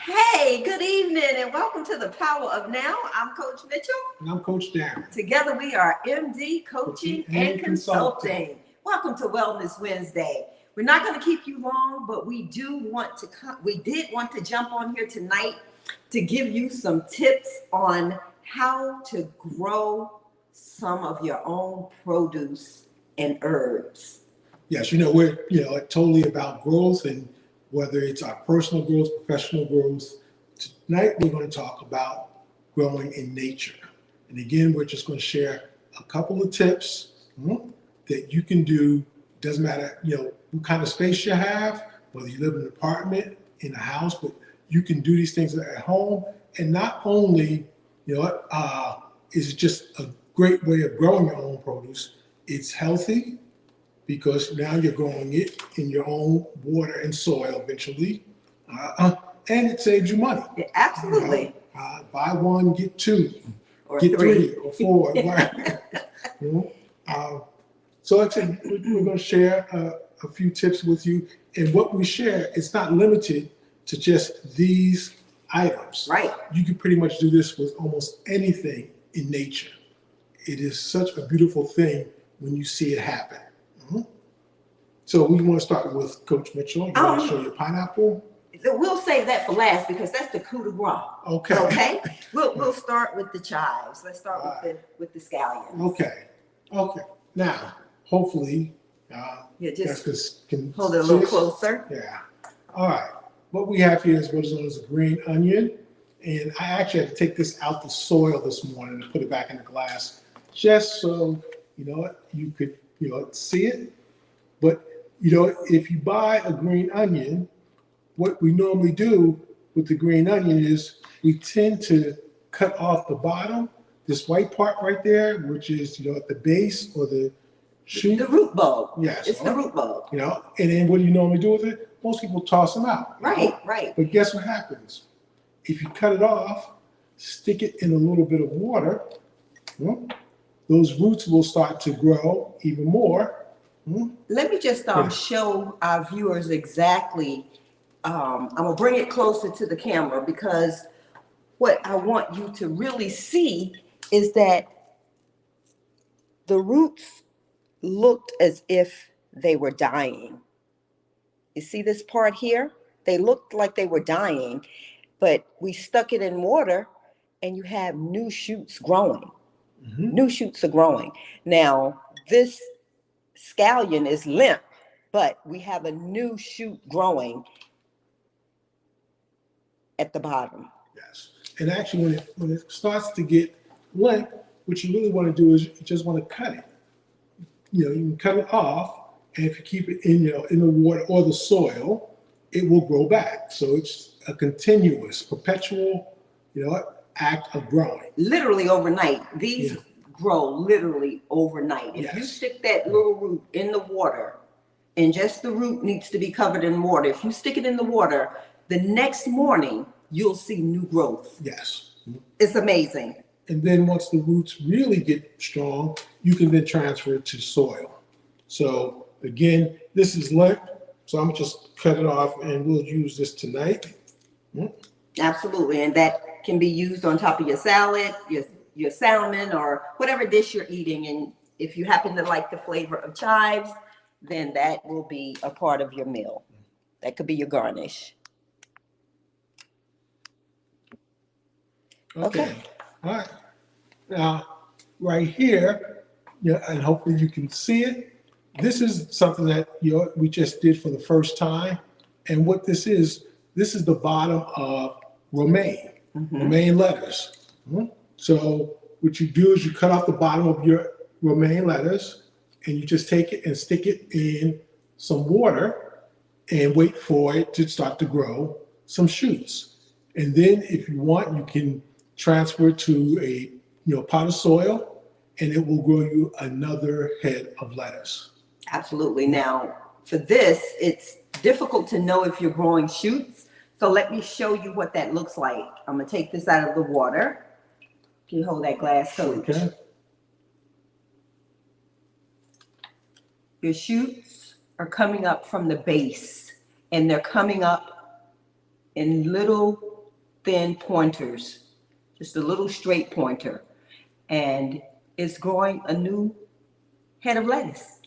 Hey, good evening and welcome to the Power of Now. I'm Coach Mitchell. And I'm Coach Darren. Together we are MD Coaching and Consulting. Welcome to Wellness Wednesday. We're not going to keep you long, but we did want to jump on here tonight to give you some tips on how to grow some of your own produce and herbs. Yes, we're totally about growth, and whether it's our personal growth, professional growth. Tonight we're going to talk about growing in nature. And again, we're just going to share a couple of tips that you can do. Doesn't matter, what kind of space you have, whether you live in an apartment, in a house, but you can do these things at home. And not only, is it just a great way of growing your own produce, it's healthy, because now you're growing it in your own water and soil eventually, and it saves you money. Yeah, absolutely. Buy one, get two, Or get three. three or four. Right? So actually, we're going to share a few tips with you. And what we share, it's not limited to just these items. Right. You can pretty much do this with almost anything in nature. It is such a beautiful thing when you see it happen. So we want to start with Coach Mitchell. You want to show your pineapple? We'll save that for last because that's the coup de grace. Okay. Okay. We'll start with the chives. Let's start with the scallions. Okay. Now, hopefully, just can hold it a little closer. Yeah. All right. What we have here is what is known as a green onion, and I actually had to take this out the soil this morning and put it back in the glass, just so you could see it. But if you buy a green onion, what we normally do with the green onion is we tend to cut off the bottom, this white part right there, which is at the base or the shoot. The root bulb. Yes. It's the root bulb. And then what do you normally do with it? Most people toss them out. Right. But guess what happens? If you cut it off, stick it in a little bit of water, those roots will start to grow even more. Let me just show our viewers exactly. I'm going to bring it closer to the camera because what I want you to really see is that the roots looked as if they were dying. You see this part here? They looked like they were dying, but we stuck it in water and you have new shoots growing. New shoots are growing. Now, this scallion is limp, but we have a new shoot growing at the bottom. Yes. And actually, when it starts to get limp, what you really want to do is you just want to cut it. You can cut it off, and if you keep it in the water or the soil, it will grow back. So it's a continuous, perpetual, act of growing. Literally overnight. These grow literally overnight. If you stick that little root in the water, and just the root needs to be covered in water, if you stick it in the water, the next morning you'll see new growth. Yes. It's amazing. And then once the roots really get strong, you can then transfer it to soil. So again, this is limp, so I'm just cut it off, and we'll use this tonight. Absolutely, and that can be used on top of your salad, your salmon, or whatever dish you're eating. And if you happen to like the flavor of chives, then that will be a part of your meal. That could be your garnish. Okay. All right. Now, right here, and hopefully you can see it. This is something that we just did for the first time, and what this is the bottom of romaine, romaine lettuce. So what you do is you cut off the bottom of your romaine lettuce, and you just take it and stick it in some water and wait for it to start to grow some shoots. And then if you want, you can transfer it to a pot of soil, and it will grow you another head of lettuce. Absolutely. Now, for this, it's difficult to know if you're growing shoots. So let me show you what that looks like. I'm going to take this out of the water. Can you hold that glass, Coach? Okay. Your shoots are coming up from the base, and they're coming up in little thin pointers, just a little straight pointer, and it's growing a new head of lettuce.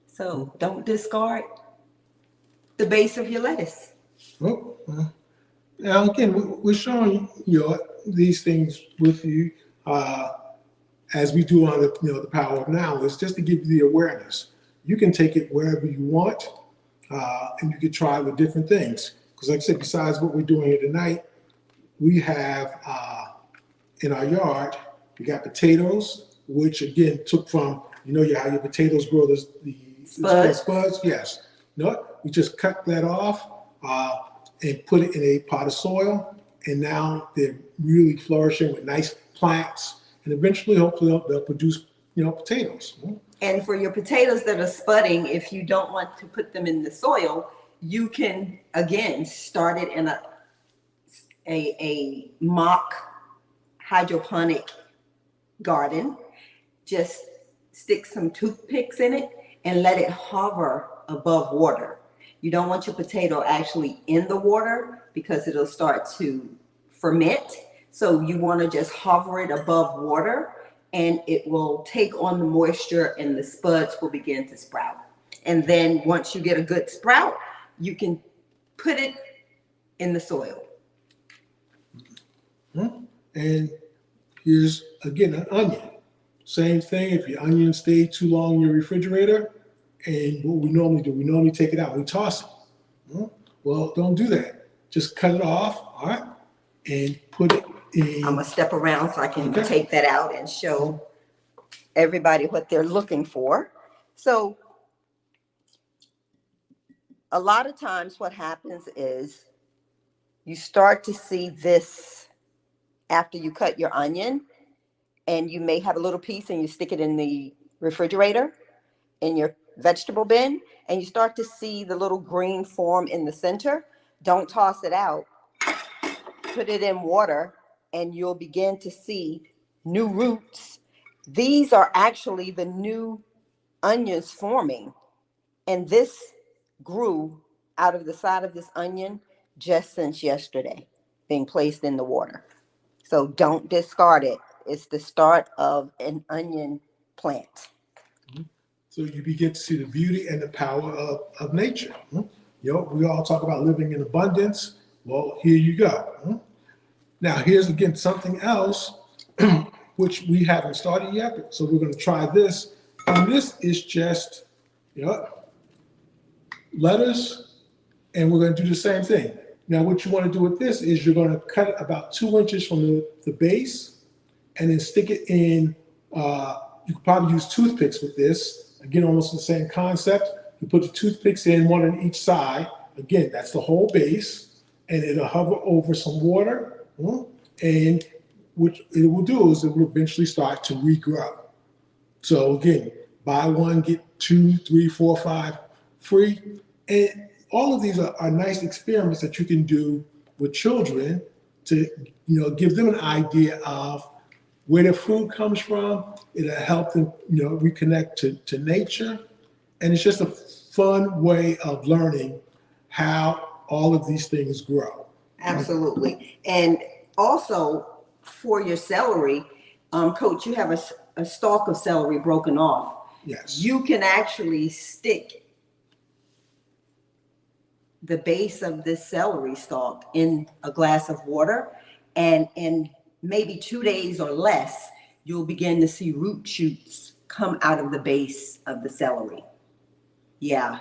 So don't discard the base of your lettuce. Oh, now again, we're showing these things with you as we do on the Power of Now. Is just to give you the awareness. You can take it wherever you want, and you can try with different things. Because like I said, besides what we're doing here tonight, we have in our yard, we got potatoes, which again took from, how your potatoes grow the spuds. Yes. We just cut that off and put it in a pot of soil. And now they're really flourishing with nice plants. And eventually, hopefully, they'll produce, potatoes. And for your potatoes that are spudding, if you don't want to put them in the soil, you can, again, start it in a mock hydroponic garden. Just stick some toothpicks in it and let it hover above water. You don't want your potato actually in the water because it'll start to ferment. So you want to just hover it above water, and it will take on the moisture and the spuds will begin to sprout. And then once you get a good sprout, you can put it in the soil. And here's, again, an onion. Same thing, if your onion stayed too long in your refrigerator, and what we normally do, we normally take it out, we toss it. Well, don't do that. Just cut it off, all right, and put it in. I'm gonna step around so I can take that out and show everybody what they're looking for. So a lot of times what happens is you start to see this after you cut your onion, and you may have a little piece and you stick it in the refrigerator in your vegetable bin, and you start to see the little green form in the center. Don't toss it out. Put it in water and you'll begin to see new roots. These are actually the new onions forming, and this grew out of the side of this onion just since yesterday, being placed in the water. So don't discard it. It's the start of an onion plant. So you begin to see the beauty and the power of nature. We all talk about living in abundance. Well, here you go. Now, here's again something else which we haven't started yet. So we're going to try this. And this is just lettuce, and we're going to do the same thing. Now, what you want to do with this is you're going to cut it about 2 inches from the base, and then stick it in. You could probably use toothpicks with this. Again, almost the same concept. You put the toothpicks in, one on each side. Again, that's the whole base, and it'll hover over some water. And what it will do is it will eventually start to regrow. So again, buy one, get 2, 3, 4, 5 free. And all of these are nice experiments that you can do with children to give them an idea of where their food comes from. It'll help them reconnect to nature. And it's just a fun way of learning how all of these things grow. Absolutely. And also for your celery, Coach, you have a stalk of celery broken off. Yes. You can actually stick the base of this celery stalk in a glass of water, and in maybe 2 days or less, you'll begin to see root shoots come out of the base of the celery. Yeah.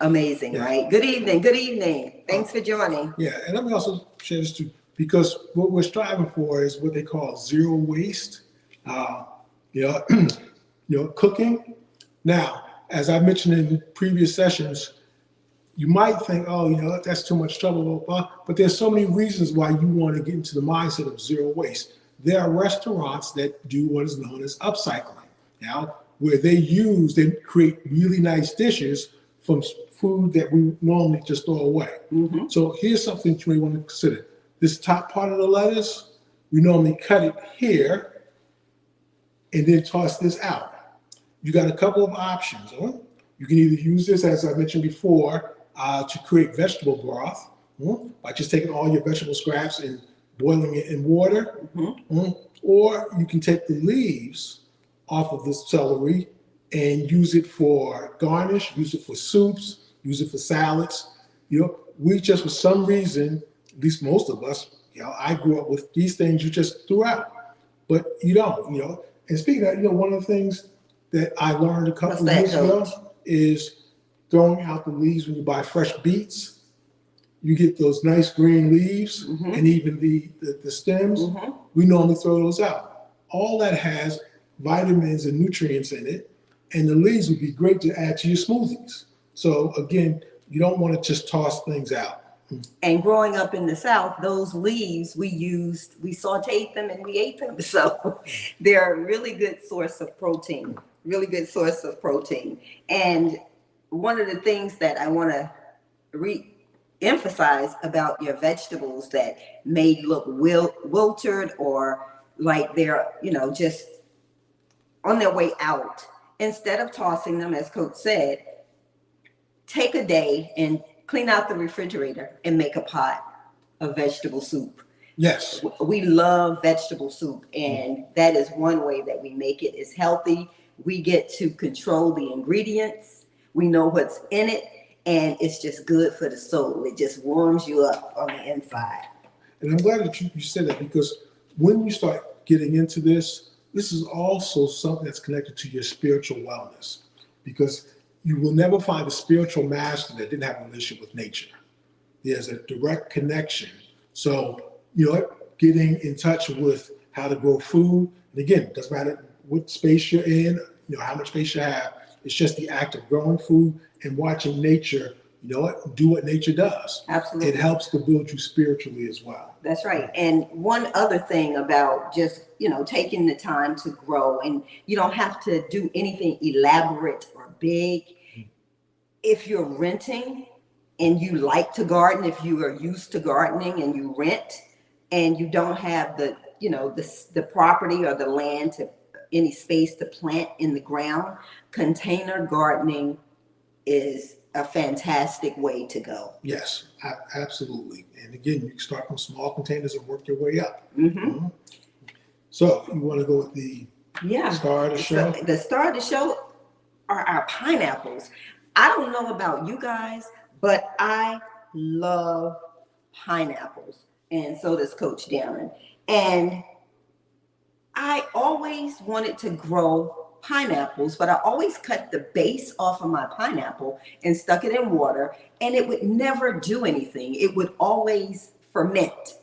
Amazing, yeah. Right? Good evening. Good evening. Thanks for joining. Yeah. And let me also share this too, because what we're striving for is what they call zero waste, cooking. Now, as I mentioned in previous sessions, you might think, that's too much trouble, but there's so many reasons why you want to get into the mindset of zero waste. There are restaurants that do what is known as upcycling, where they create really nice dishes from food that we normally just throw away. Mm-hmm. So here's something you may want to consider. This top part of the lettuce, we normally cut it here and then toss this out. You got a couple of options. You can either use this, as I mentioned before, to create vegetable broth, by just taking all your vegetable scraps and boiling it in water. Or you can take the leaves off of the celery and use it for garnish, use it for soups, use it for salads. We just, for some reason, at least most of us, I grew up with these things you just threw out, but you don't. And speaking of that, one of the things that I learned a couple of years ago is throwing out the leaves when you buy fresh beets. You get those nice green leaves and even the stems. We normally throw those out. All that has vitamins and nutrients in it, and the leaves would be great to add to your smoothies. So again, you don't want to just toss things out. And growing up in the South, those leaves we sauteed them and we ate them. So they're a really good source of protein, And one of the things that I want to emphasize about your vegetables that may look wilted or like they're, just on their way out, instead of tossing them, as Coach said, take a day and clean out the refrigerator and make a pot of vegetable soup. Yes. We love vegetable soup, and that is one way that we make it. It's healthy. We get to control the ingredients. We know what's in it, and it's just good for the soul. It just warms you up on the inside. And I'm glad that you said that, because when you start getting into this is also something that's connected to your spiritual wellness, because you will never find a spiritual master that didn't have a relationship with nature. There's a direct connection. So, getting in touch with how to grow food. And again, it doesn't matter what space you're in, how much space you have. It's just the act of growing food and watching nature, do what nature does. Absolutely. It helps to build you spiritually as well. That's right. And one other thing about just, taking the time to grow, and you don't have to do anything elaborate or big. If you're renting and you like to garden, if you are used to gardening and you rent and you don't have the property or the land to any space to plant in the ground, container gardening is a fantastic way to go. Yes, absolutely. And again, you can start from small containers and work your way up. So you want to go with the star of the show? So the star of the show are our pineapples. I don't know about you guys, but I love pineapples. And so does Coach Darren. And I always wanted to grow pineapples, but I always cut the base off of my pineapple and stuck it in water, and it would never do anything. It would always ferment.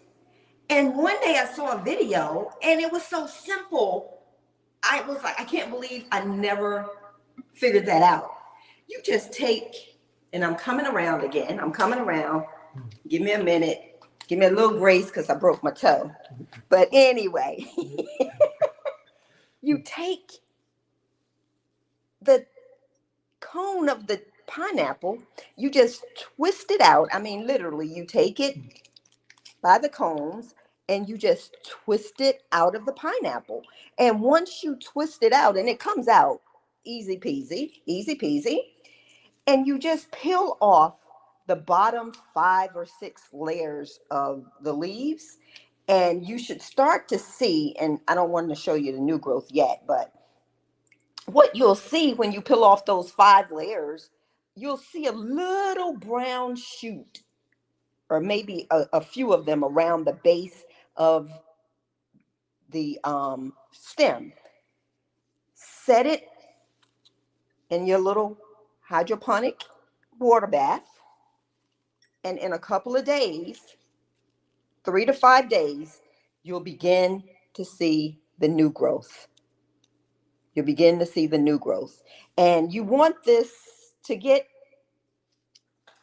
And one day I saw a video and it was so simple. I was like, I can't believe I never figured that out. You just take, and I'm coming around again. Give me a minute. Give me a little grace because I broke my toe. But anyway, you take the cone of the pineapple, you just twist it out. I mean, literally, you take it by the cones and you just twist it out of the pineapple. And once you twist it out, and it comes out easy peasy, and you just peel off the bottom 5 or 6 layers of the leaves, and you should start to see, and I don't want to show you the new growth yet, but what you'll see when you peel off those 5 layers, you'll see a little brown shoot, or maybe a few of them around the base of the stem. Set it in your little hydroponic water bath, and in a couple of days, 3 to 5 days, you'll begin to see the new growth. And you want this to get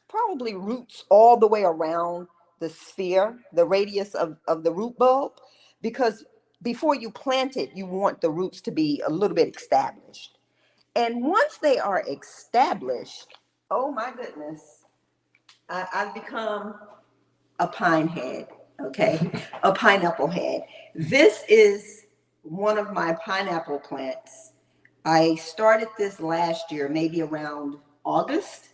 probably roots all the way around the sphere, the radius of the root bulb, because before you plant it, you want the roots to be a little bit established. And once they are established, oh my goodness, I've become a pine head, okay? A pineapple head. This is one of my pineapple plants. I started this last year, maybe around August.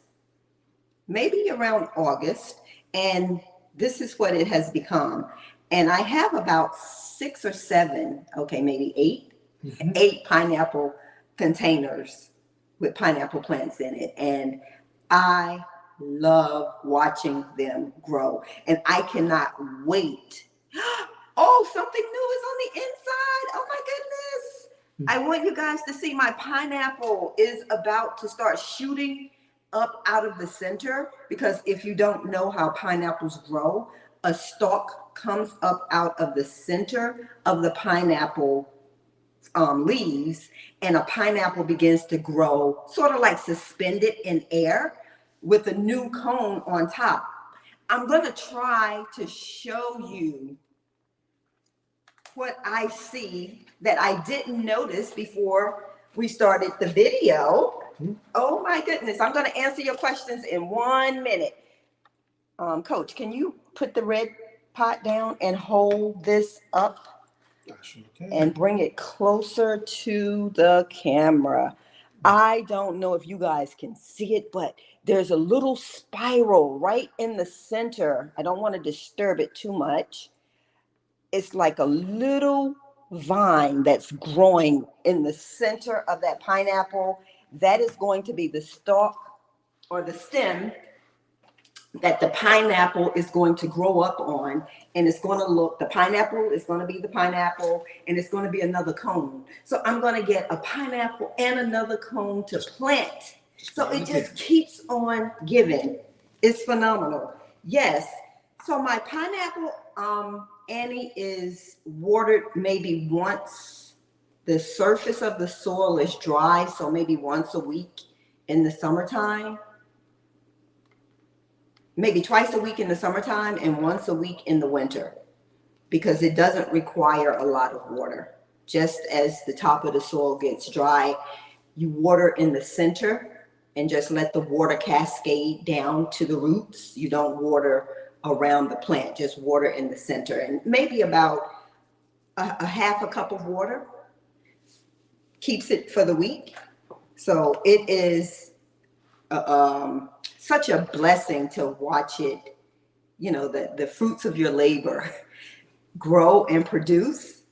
And this is what it has become. And I have about 6 or 7, okay, maybe 8, Mhm. 8 pineapple containers with pineapple plants in it. And I love watching them grow. And I cannot wait. Oh, something new is on the inside. Oh my goodness. I want you guys to see my pineapple is about to start shooting up out of the center, because if you don't know how pineapples grow, a stalk comes up out of the center of the pineapple leaves, and a pineapple begins to grow sort of like suspended in air with a new cone on top. I'm going to try to show you what I see that I didn't notice before we started the video. Oh my goodness, I'm going to answer your questions in 1 minute. Coach, can you put the red pot down and hold this up and bring it closer to the camera? I don't know if you guys can see it, but there's a little spiral right in the center. I don't want to disturb it too much. It's like a little vine that's growing in the center of that pineapple. That is going to be the stalk or the stem that the pineapple is going to grow up on, and it's going to look, the pineapple is going to be the pineapple, and it's going to be another cone. So I'm going to get a pineapple and another cone to plant. So it just keeps on giving. It's phenomenal. Yes. So my pineapple, Annie, is watered maybe once the surface of the soil is dry, so maybe once a week in the summertime. Maybe twice a week in the summertime and once a week in the winter, because it doesn't require a lot of water. Just as the top of the soil gets dry, you water in the center and just let the water cascade down to the roots. You don't water around the plant, just water in the center, and maybe about a half a cup of water keeps it for the week. So it is such a blessing to watch it, you know, the fruits of your labor grow and produce.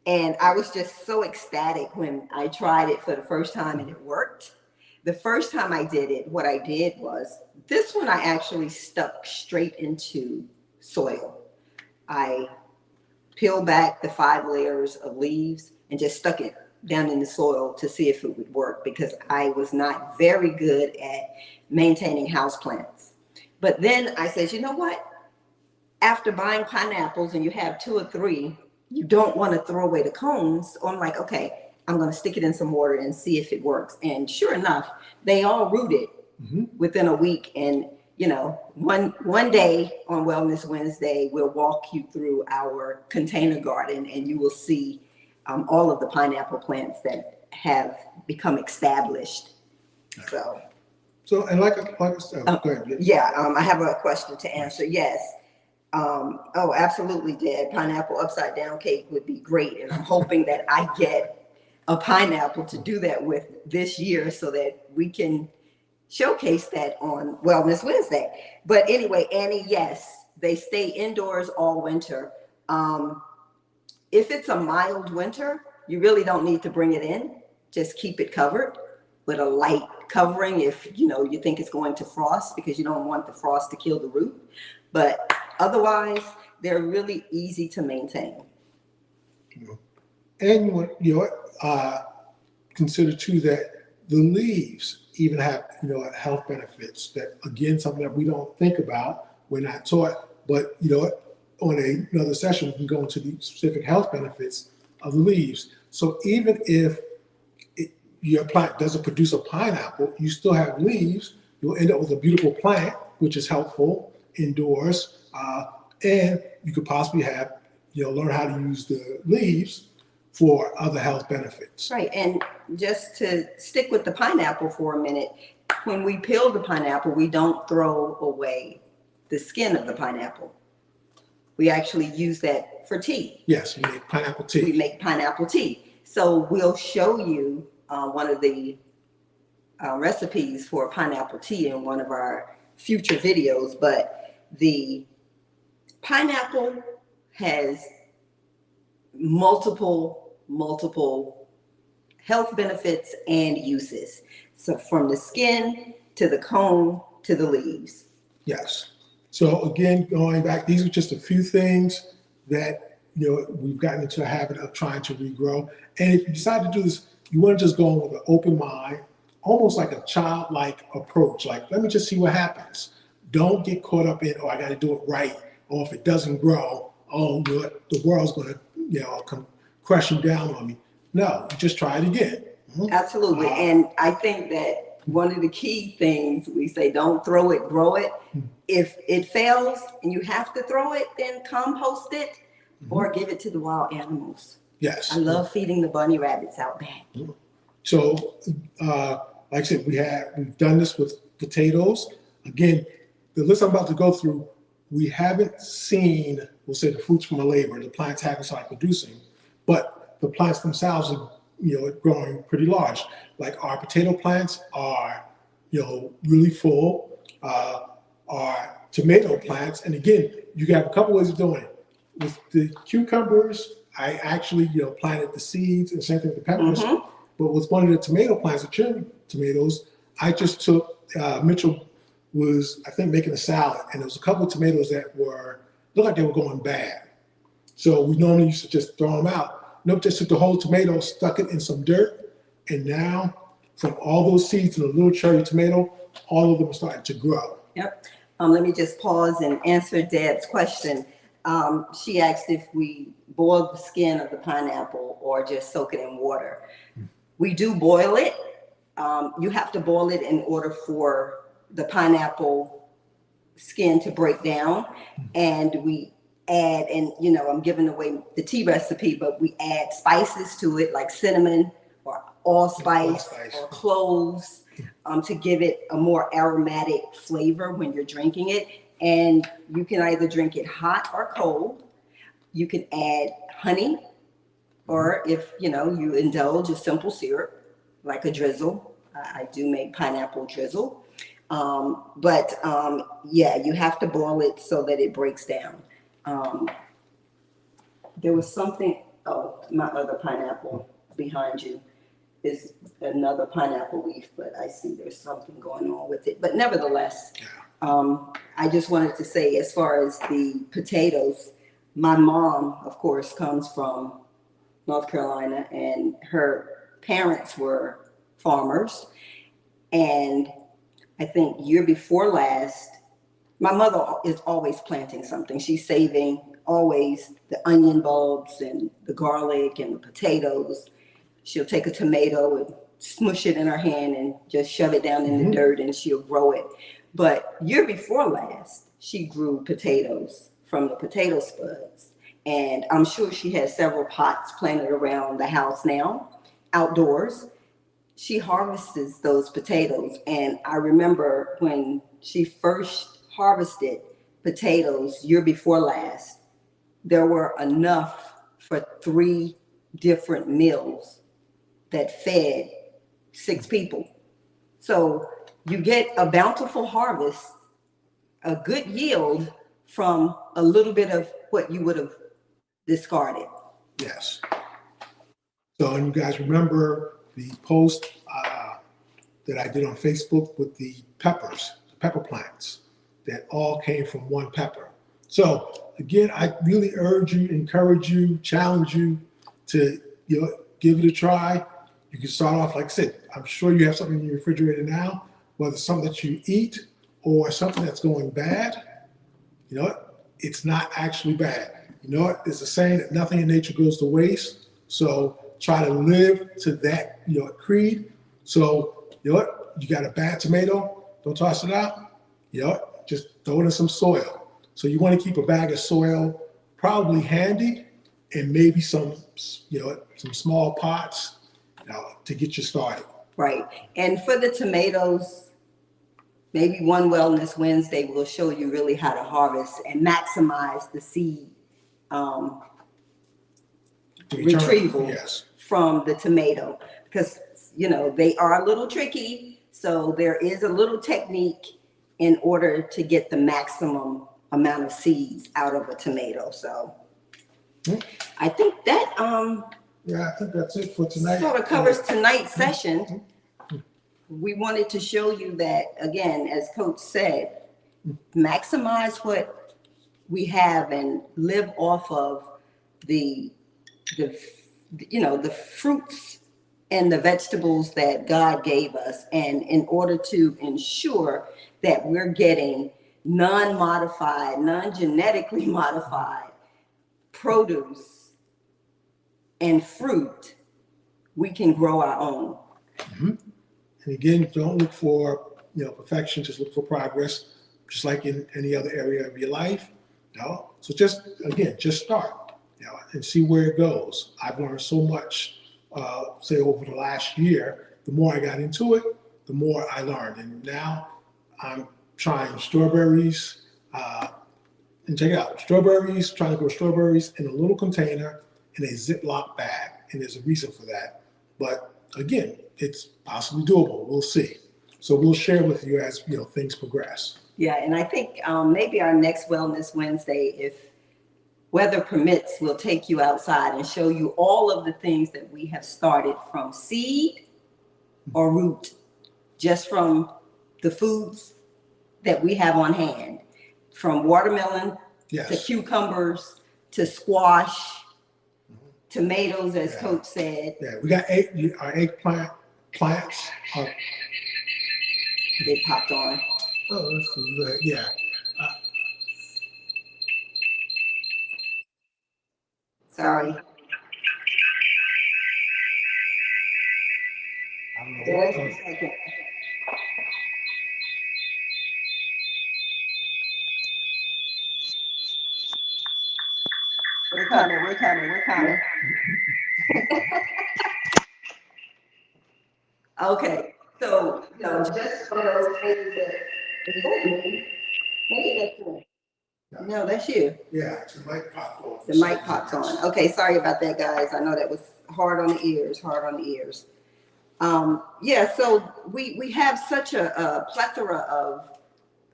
And I was just so ecstatic when I tried it for the first time and it worked. The first time I did it, what I did was, this one I actually stuck straight into soil. I peeled back the 5 layers of leaves and just stuck it down in the soil to see if it would work, because I was not very good at maintaining houseplants. But then I said, you know what? After buying pineapples and you have 2 or 3, you don't want to throw away the cones. So I'm like, okay, I'm going to stick it in some water and see if it works. And sure enough, they all rooted within a week. And you know, one day on Wellness Wednesday, we'll walk you through our container garden, and you will see all of the pineapple plants that have become established. So, and like I said, go ahead. Yeah, I have a question to answer. Yes. Oh, absolutely, Dad. Pineapple upside down cake would be great. And I'm hoping that I get a pineapple to do that with this year so that we can showcase that on Wellness Wednesday. But anyway, Annie, yes, they stay indoors all winter. If it's a mild winter, you really don't need to bring it in. Just keep it covered with a light covering if you know you think it's going to frost, because you don't want the frost to kill the root. But otherwise, they're really easy to maintain. And you know, consider too that the leaves even have, you know, health benefits. That again, something that we don't think about, we're not taught. But you know, on another session, we can go into the specific health benefits of the leaves. So even if your plant doesn't produce a pineapple, you still have leaves. You'll end up with a beautiful plant, which is helpful indoors, and you could possibly have, you know, learn how to use the leaves for other health benefits. Right, and just to stick with the pineapple for a minute, when we peel the pineapple, we don't throw away the skin of the pineapple. We actually use that for tea. Yes, we make pineapple tea. We make pineapple tea. So we'll show you one of the recipes for pineapple tea in one of our future videos, but the pineapple has multiple health benefits and uses. So from the skin to the cone to the leaves. Yes. So again, going back, these are just a few things that, we've gotten into a habit of trying to regrow. And if you decide to do this, you want to just go in with an open mind, almost like a childlike approach. Like, let me just see what happens. Don't get caught up in, oh, I got to do it right. Or if it doesn't grow, oh, the world's going to, come crashing down on me. No, you just try it again. Absolutely. And I think that one of the key things we say, don't throw it, grow it. If it fails and you have to throw it, then compost it or give it to the wild animals. Yes. I love feeding the bunny rabbits out back. So, like I said, we've done this with potatoes. Again, the list I'm about to go through, we haven't seen, we'll say, the fruits from our labor. The plants haven't started producing, but the plants themselves are, growing pretty large. Like our potato plants are, really full. Our tomato plants, and again, you have a couple ways of doing it. With the cucumbers, I actually, planted the seeds, and same thing with the peppers. But with one of the tomato plants, the cherry tomatoes, I just took, Mitchell was, I think, making a salad, and there was a couple of tomatoes that looked like they were going bad. So we normally used to just throw them out. Nope, just took the whole tomato, stuck it in some dirt, and now from all those seeds and the little cherry tomato, all of them are starting to grow. Yep. Let me just pause and answer Deb's question. She asked if we boil the skin of the pineapple or just soak it in water. We do boil it. You have to boil it in order for the pineapple skin to break down. And we add, and I'm giving away the tea recipe, but we add spices to it like cinnamon or allspice or cloves to give it a more aromatic flavor when you're drinking it. And you can either drink it hot or cold. You can add honey, or if you indulge, a simple syrup like a drizzle. I do make pineapple drizzle. Yeah, you have to boil it so that it breaks down. There was something, my other pineapple behind you is another pineapple leaf, but I see there's something going on with it. But nevertheless, I just wanted to say, as far as the potatoes, my mom, of course, comes from North Carolina, and her parents were farmers. And I think year before last, my mother is always planting something. She's saving always the onion bulbs and the garlic and the potatoes. She'll take a tomato and smush it in her hand and just shove it down in the dirt, and she'll grow it. But year before last, she grew potatoes from the potato spuds. And I'm sure she has several pots planted around the house now, outdoors. She harvests those potatoes. And I remember when she first harvested potatoes year before last, there were enough for 3 different meals that fed 6 people. So you get a bountiful harvest, a good yield from a little bit of what you would have discarded. Yes. So, and you guys remember the post that I did on Facebook with the peppers, the pepper plants that all came from one pepper. So again, I really urge you, encourage you, challenge you to give it a try. You can start off, like I said, I'm sure you have something in your refrigerator now, whether it's something that you eat or something that's going bad. It's not actually bad. There's a saying that nothing in nature goes to waste. So try to live to that, creed. So, you got a bad tomato, don't toss it out. Just throw it in some soil. So you want to keep a bag of soil probably handy, and maybe some small pots to get you started. Right. And for the tomatoes, maybe one Wellness Wednesday will show you really how to harvest and maximize the seed retrieval from the tomato, because they are a little tricky. So there is a little technique in order to get the maximum amount of seeds out of a tomato. So Hmm. I think that Yeah, I think that's it for tonight. sort of covers tonight's session. We wanted to show you that, again, as Coach said, maximize what we have and live off of the the fruits and the vegetables that God gave us, and in order to ensure that we're getting non-modified, non-genetically modified produce and fruit, we can grow our own. And again, don't look for perfection, just look for progress, just like in any other area of your life. So just start, and see where it goes. I've learned so much, say over the last year. The more I got into it, the more I learned, and now I'm trying strawberries. And check it out, strawberries. Trying to grow strawberries in a little container in a Ziploc bag, and there's a reason for that. But again, it's possibly doable. We'll see. So we'll share with you as things progress. Yeah, and I think maybe our next Wellness Wednesday, if weather permits, we'll take you outside and show you all of the things that we have started from seed or root, just from the foods that we have on hand, from watermelon to cucumbers to squash, tomatoes, as Coach said. Yeah, we got our eggplant plants. They popped on. Oh, that's good. Yeah. Sorry. Just a second. We're coming. Okay, so, just for those things that, is that me? Maybe that's me. No, that's you. Yeah, the mic popped on. The mic popped on. Okay, sorry about that, guys. I know that was hard on the ears. So we have such a plethora of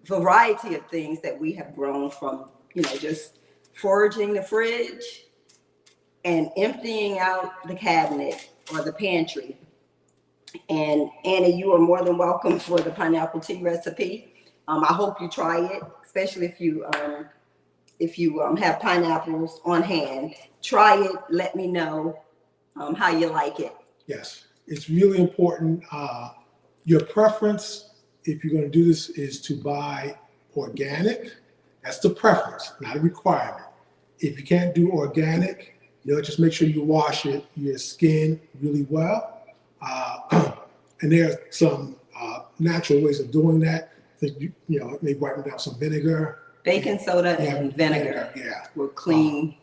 variety of things that we have grown from, just foraging the fridge and emptying out the cabinet or the pantry. And Annie, you are more than welcome for the pineapple tea recipe. I hope you try it, especially if you have pineapples on hand. Try it. Let me know how you like it. Yes, it's really important. Your preference, if you're going to do this, is to buy organic. That's the preference, not a requirement. If you can't do organic, just make sure you wash your skin really well. And there are some natural ways of doing that. I think maybe wiping down some vinegar, baking soda, and vinegar. Will clean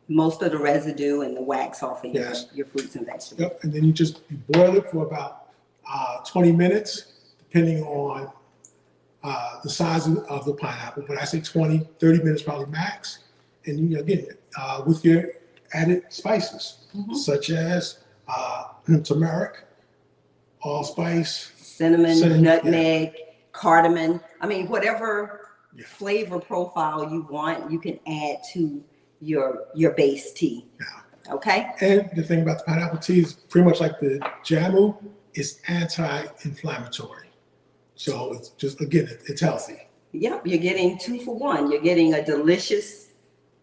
most of the residue and the wax off of your fruits and vegetables. Yep. And then you boil it for about 20 minutes, depending on the size of the pineapple. But I say 20, 30 minutes probably max. And again, with your added spices, such as turmeric, allspice, cinnamon, nutmeg, cardamom. I mean, whatever flavor profile you want, you can add to your base tea. Yeah. Okay. And the thing about the pineapple tea is pretty much like the Jamu, it's anti-inflammatory. So it's just, again, it's healthy. Yep, you're getting 2 for 1. You're getting a delicious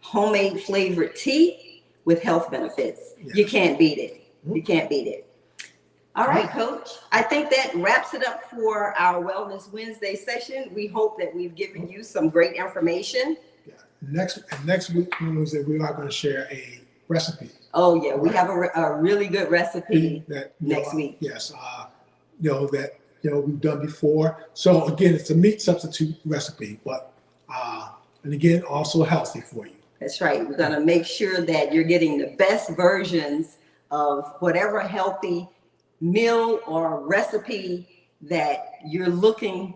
homemade flavored tea with health benefits. Yes. You can't beat it. You can't beat it. All right, Coach. I think that wraps it up for our Wellness Wednesday session. We hope that we've given you some great information. Yeah. Next week, Wednesday, we are going to share a recipe. Oh yeah, we have a really good recipe next week. Yes, that we've done before. So again, it's a meat substitute recipe, but and again, also healthy for you. That's right. We're going to make sure that you're getting the best versions of whatever healthy meal or recipe that you're looking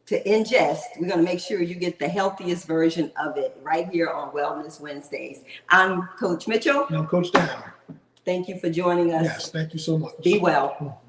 to ingest. We're going to make sure you get the healthiest version of it right here on Wellness Wednesdays. I'm Coach Mitchell. And I'm Coach Dan. Thank you for joining us. Yes, thank you so much. Be well.